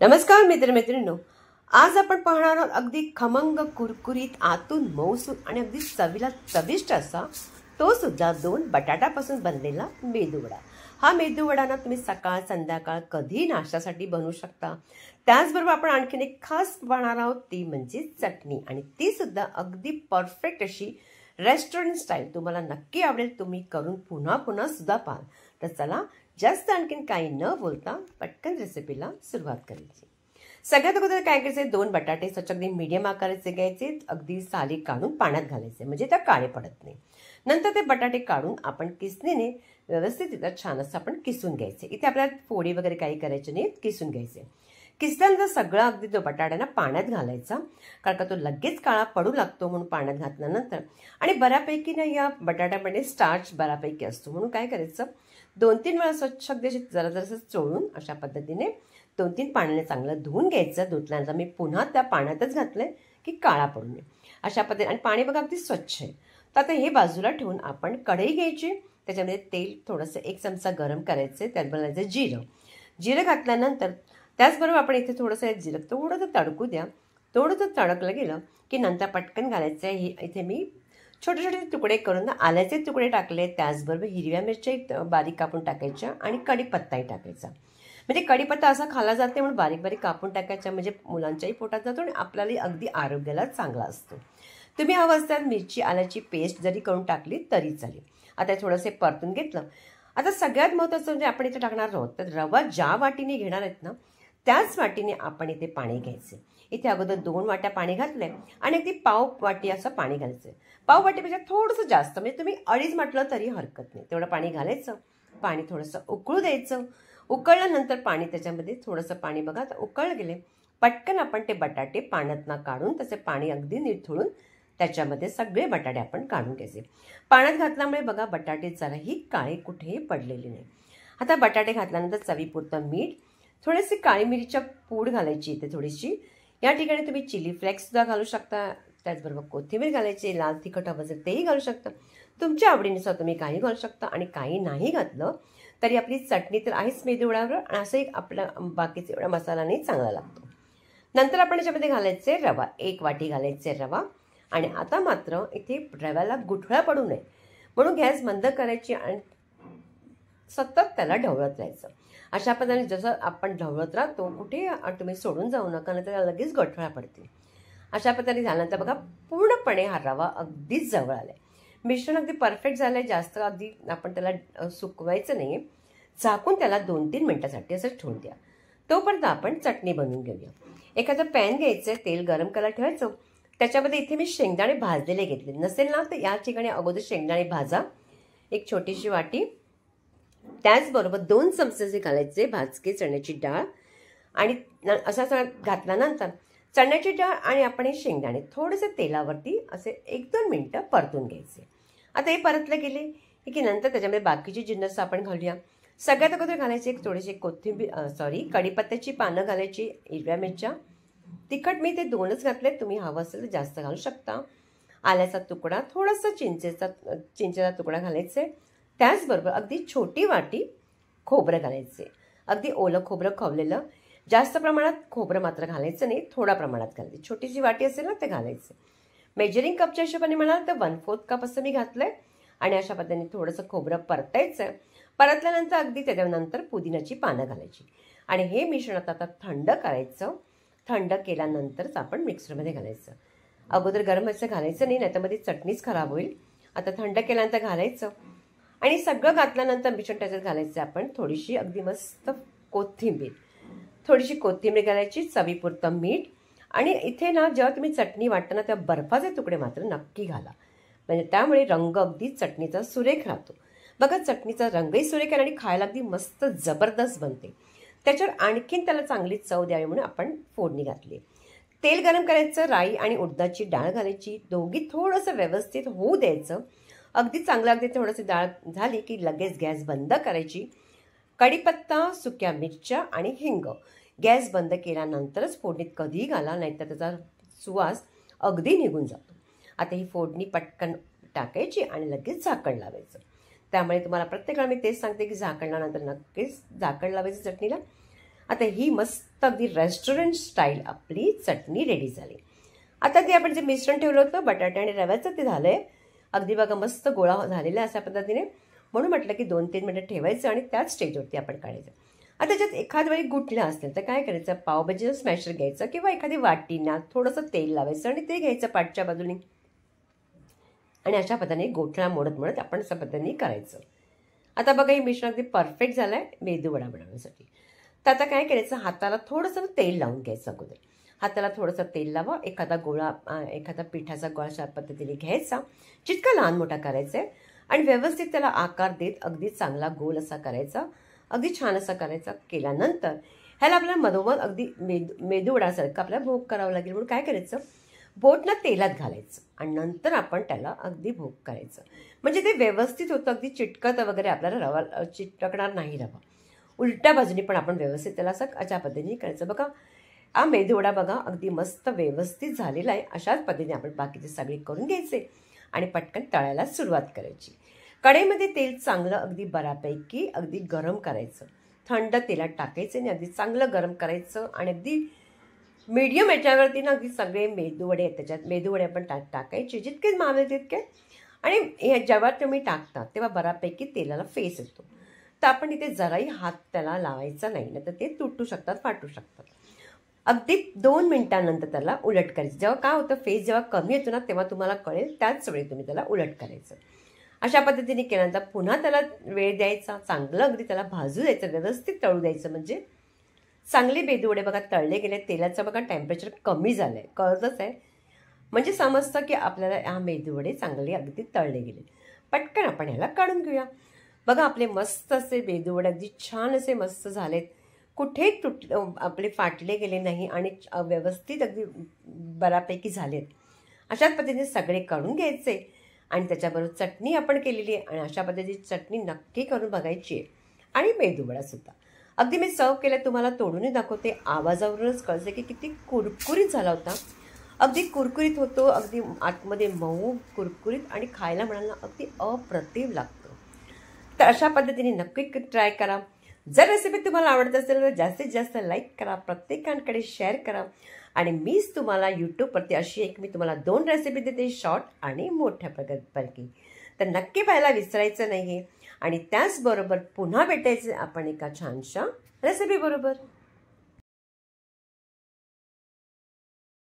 नमस्कार मित्रमैत्रिणींनो, आज आपण पाहणार आहोत अगदी खमंग कुरकुरीत आतून मऊसूत आणि अगदी चवीला चविष्ट असा तो सुद्धा 2 बटाट्यापासून बनलेला मेदूवडा। हा मेदूवडा ना तुम्ही सकाळ संध्याकाळ कधी नाश्त्यासाठी बनवू शकता। त्याचबरोबर आपण आणखीन एक खास पाहणार आहोत ती म्हणजे चटणी, आणि ती सुद्धा अगदी परफेक्ट अशी रेस्टॉरंट स्टाईल। तुम्हाला नक्की आवडेल, तुम्ही करून पुन्हा पुन्हा सुद्धा पाहाल। तर चला जास्त आणखीन काही न बोलता पटकन रेसिपीला सुरुवात करायची। सगळ्यात अगोदर काय करायचे, 2 बटाटे स्वच्छ अगदी मीडियम आकाराचे घ्यायचे, अगदी साली काढून पाण्यात घालायचे म्हणजे त्या काळे पडत नाही। नंतर ते बटाटे काढून आपण किसणीने व्यवस्थित इथं छान असं आपण किसून घ्यायचे। इथे आपल्याला फोडी वगैरे काही करायचे नाही, किसून घ्यायचे। किसल्यानंतर सगळं अगदी तो बटाटा ना पाण्यात घालायचा, कारण का तो लगेच काळा पडू लागतो म्हणून पाण्यात घातल्यानंतर। आणि बऱ्यापैकी ना या बटाट्यामध्ये स्टार्च बऱ्यापैकी असतो म्हणून काय करायचं, 2-3 वेळा स्वच्छ अगदी जरा जरासं चोळून अशा पद्धतीने 2-3 पाण्याने चांगलं धुवून घ्यायचं। धुतल्यानंतर मी पुन्हा त्या पाण्यातच घातलंय की काळा पडू नये अशा पद्धतीने, आणि पाणी बघा अगदी स्वच्छ आहे। तर आता हे बाजूला ठेवून आपण कढई घ्यायची, त्याच्यामध्ये तेल थोडंसं 1 चमचा गरम करायचे, त्यात बनायचं जिरं घातल्यानंतर त्याचबरोबर आपण इथे थोडंसं जिरं थोडंसं तडकू द्या। थोडंसं तडकलं गेलं की नंतर पटकन घालायचं आहे, इथे मी छोटे छोटे तुकडे करून आल्याचे तुकडे टाकले, त्याचबरोबर हिरव्या मिरच्या बारीक कापून टाकायच्या आणि कढीपत्ताही टाकायचा। म्हणजे कढीपत्ता असा खाला जाते म्हणून बारीक बारीक कापून टाकायचा, म्हणजे मुलांच्याही पोटात जातो आणि आपल्यालाही अगदी आरोग्याला चांगला असतो। तुम्ही हवं असल्यास मिरची आल्याची पेस्ट जरी करून टाकली तरी चालेल। आता थोडंसं परतून घेतलं। आता सगळ्यात महत्त्वाचं म्हणजे आपण इथे टाकणार आहोत, तर रवा ज्या वाटीने घेणार आहेत ना त्याच वाटीने आपण इथे पाणी घ्यायचे। इथे अगोदर 2 वाट्या पाणी घातलंय आणि अगदी पाव वाटी असं पाणी घालायचं। पाव वाटीपेक्षा थोडंसं जास्त, म्हणजे तुम्ही 2.5 म्हटलं तरी हरकत नाही, तेवढं पाणी घालायचं। पाणी थोडंसं उकळू द्यायचं। उकळल्यानंतर पाणी त्याच्यामध्ये थोडंसं पाणी बघा आता उकळलं गेले, पटकन आपण ते बटाटे पाण्यातनं काढून त्याचे पाणी अगदी निथळून त्याच्यामध्ये सगळे बटाटे आपण काढून घ्यायचे। पाण्यात घातल्यामुळे बघा बटाटे जराही काळे कुठेही पडलेले नाही। आता बटाटे घातल्यानंतर चवीपुरतं मीठ, थोडीशी काळी मिरीच्या पूड घालायची इथे थोडीशी। या ठिकाणी तुम्ही चिली फ्लेक्स सुद्धा घालू शकता, त्याचबरोबर कोथिंबीर घालायची, लाल तिखट हवं असेल तेही घालू शकता। तुमच्या आवडीनुसार तुम्ही काही घालू शकता, आणि काही नाही घातलं तरी आपली चटणी तर आहेच मेदूवड्यावर, आणि असंही आपला बाकीचा एवढा मसाला नाही चांगला लागतो। नंतर आपण याच्यामध्ये घालायचे रवा, 1 वाटी घालायचे रवा। आणि आता मात्र इथे रव्याला गुठळा पडू नये म्हणून गॅस बंद करायची आणि सतत त्याला ढवळत राहायचं। अशा पद्धतीने जसं आपण ढवळत राहतो, कुठे तुम्ही सोडून जाऊ नका, नाही तर लगेच गठळा पडते। अशा पद्धतीने झाल्यानंतर बघा पूर्णपणे हा रवा अगदीच जवळ आलाय, मिश्रण अगदी परफेक्ट झालंय। जास्त अगदी आपण त्याला सुकवायचं नाही, झाकून त्याला 2-3 मिनिटासाठी असं ठेवून द्या। तोपर्यंत आपण चटणी बनवून घेऊया। एखादं पॅन घ्यायचं, तेल गरम करायला ठेवायचं, त्याच्यामध्ये इथे मी शेंगदाणे भाजलेले घेतले, नसेल ना तर या ठिकाणी अगोदर शेंगदाणे भाजा, 1 छोटीशी वाटी। त्याचबरोबर 2 चमचे घालायचे भाजके चण्याची डाळ, आणि असा घातल्यानंतर चण्याची डाळ आणि आपण हे शेंगदाणे थोडेसे तेलावरती असे 1-2 मिनिटं परतून घ्यायचे। आता हे परतले गेले की नंतर त्याच्यामध्ये बाकीची जिन्नस आपण घालूया। सगळ्यात अगोदर घालायचे थोडीशी कढीपत्त्याची पानं घालायची, हिरव्या मिरच्या, तिखट मी ते 2च घातले, तुम्ही हवं असेल तर जास्त घालू शकता। आल्याचा तुकडा, थोडासा चिंचेचा तुकडा घालायचे। त्याचबरोबर अगदी छोटी वाटी खोबरं घालायचे, अगदी ओलं खोबरं खवलेलं, जास्त प्रमाणात खोबरं मात्र घालायचं नाही, थोड्या प्रमाणात घालायचं। छोटीशी वाटी असेल ना ते घालायचं। मेजरिंग कपच्या हिशोबाने म्हणाल तर 1/4 कप असं मी घातलंय। आणि अशा पद्धतीने थोडंसं खोबरं परतायचं। परतल्यानंतर अगदी त्याच्यानंतर पुदिन्याची पानं घालायची, आणि हे मिश्रण आता थंड करायचं। थंड केल्यानंतरच आपण मिक्सरमध्ये घालायचं, अगोदर गरम असं घालायचं नाही, नाहीतर मध्ये चटणीच खराब होईल। आता थंड केल्यानंतर घालायचं, आणि सगळं घातल्यानंतर मिश्रण त्याच्यात घालायचं आपण थोडीशी अगदी मस्त थोडीशी कोथिंबीर घालायची, चवीपुरतं मीठ। आणि इथे ना जेव्हा तुम्ही चटणी वाटताना तेव्हा बर्फाचे तुकडे मात्र नक्की घाला, म्हणजे त्यामुळे रंग अगदी चटणीचा सुरेख राहतो। बघा चटणीचा रंगही सुरेख आहे आणि खायला अगदी मस्त जबरदस्त बनते। त्याच्यावर आणखीन त्याला चांगली चव द्यावी म्हणून आपण फोडणी घातली। तेल गरम करायचं, राई आणि उडदाची डाळ घालायची, दोघी थोडंसं व्यवस्थित होऊ द्यायचं। अगदी चांगलं अगदी थोडंसं डाळ झाली की लगेच गॅस बंद करायची। कढीपत्ता, सुक्या मिरच्या आणि हिंग गॅस बंद केल्यानंतरच फोडणीत कधीही घाला, नाहीतर त्याचा सुवास अगदी निघून जातो। आता ही फोडणी पटकन टाकायची आणि लगेच झाकण लावायचं। त्यामुळे तुम्हाला प्रत्येक वेळा मी तेच सांगते की झाकण लावल्यानंतर नक्कीच झाकण लावायचं चटणीला। आता ही मस्त अगदी रेस्टॉरंट स्टाईल आपली चटणी रेडी झाली. आता ते आपण जे मिश्रण ठेवलं होतं बटाटे आणि रव्याचं ते झालंय अगदी बघा मस्त गोळा झालेला अशा पद्धतीने. म्हणून म्हटलं की 2-3 मिनिटं ठेवायचं आणि त्याच स्टेजवरती आपण काढायचं. आता त्याच्यात एखाद वेळी गुठल्या असतील तर काय करायचं, पावभाजीचं स्मॅशर घ्यायचं किंवा एखादी वाटीना थोडंसं तेल लावायचं आणि ते घ्यायचं पाठच्या बाजूने आणि अशा पद्धतीने गोठला मोडत मोडत आपण अशा पद्धतीने करायचं. आता बघा हे मिश्रण अगदी परफेक्ट झालं आहे मेदूवडा बनवण्यासाठी. तर आता काय करायचं, हाताला थोडंसं तेल लावून घ्यायचं अगोदर. हाताला थोडंसं तेल लावा, एखादा गोळा एखादा पिठाचा गोळा अशा पद्धतीने घ्यायचा, जितका लहान मोठा करायचा आहे आणि व्यवस्थित त्याला आकार देत अगदी चांगला गोल असा करायचा, अगदी छान असा करायचा. केल्यानंतर ह्याला आपल्याला मधोमध अगदी मेदूवडासारखं आपल्याला भोग करावं लागेल. म्हणून काय करायचं, बोटनं तेलात घालायचं आणि नंतर आपण त्याला अगदी भोग करायचं. म्हणजे ते व्यवस्थित होतं, अगदी चिटकत वगैरे आपल्याला रवा चिटकणार नाही रवा. उलट्या बाजूने पण आपण व्यवस्थित त्याला असं अशा पद्धतीने करायचं. बघा हा मेदूवडा बघा अगदी मस्त व्यवस्थित झालेला आहे. अशाच पद्धतीने आपण बाकीचे सगळे करून घ्यायचे आणि पटकन तळायला सुरुवात करायची. कढईमध्ये तेल चांगलं अगदी बऱ्यापैकी अगदी गरम करायचं, थंड तेलात टाकायचं आणि अगदी चांगलं गरम करायचं आणि अगदी मीडियम याच्यावरती ना अगदी सगळे मेदूवडे आहेत त्याच्यात मेदूवडे आपण टाकायचे जितके मावेल तितके. आणि हे जेव्हा तुम्ही टाकता तेव्हा बऱ्यापैकी तेलाला फेस येतो. तर आपण इथे जराही हात त्याला लावायचा नाही, नाही तर ते तुटू शकतात, फाटू शकतात. अगदी 2 मिनिटांनंतर त्याला उलट करायचं. जेव्हा काय होतं, फेस जेव्हा कमी येतो ना तेव्हा तुम्हाला कळेल, त्याच वेळी तुम्ही त्याला उलट करायचं. अशा पद्धतीने केल्यानंतर पुन्हा त्याला वेळ द्यायचा, चांगलं अगदी त्याला भाजू द्यायचं, व्यवस्थित तळू द्यायचं. म्हणजे चांगले मेदूवडे बघा तळले गेले, तेलाचं बघा टेम्परेचर कमी झालं आहे, कळतच आहे. म्हणजे समजतं की आपल्याला ह्या मेदूवडे चांगले अगदी तळले गेले. पटकन आपण ह्याला काढून घेऊया. बघा आपले मस्त असे मेदूवडे अगदी छान असे मस्त झालेत, कुठेही आपले फाटले गेले नाही आणि व्यवस्थित अगदी बऱ्यापैकी झालेत. अशाच पद्धतीने सगळे काढून घ्यायचे आणि त्याच्याबरोबर चटणी आपण केलेली आहे आणि अशा पद्धतीची चटणी नक्की करून बघायची आहे. आणि मेदूवडासुद्धा अगदी मी सर्व केलं, तुम्हाला तोडूनही दाखवते. आवाजावरूनच कळते की किती कुरकुरीत झाला होता. अगदी कुरकुरीत होतो, अगदी आतमध्ये मऊ कुरकुरीत आणि खायला म्हणाल अगदी अप्रतिम लागतं. तर अशा पद्धतीने नक्की ट्राय करा. जर रेसिपी तुम्हाला आवडत असेल तर जास्तीत जास्त लाईक करा, प्रत्येकांकडे शेअर करा. आणि मीच तुम्हाला यूट्यूबवरती अशी एक मी तुम्हाला 2 रेसिपी देते, शॉर्ट आणि मोठ्या प्रकारपैकी. तर नक्की पाहायला विसरायचं नाही. आणि त्याचबरोबर पुन्हा भेटायचं आपण एका छानशा रेसिपी बरोबर.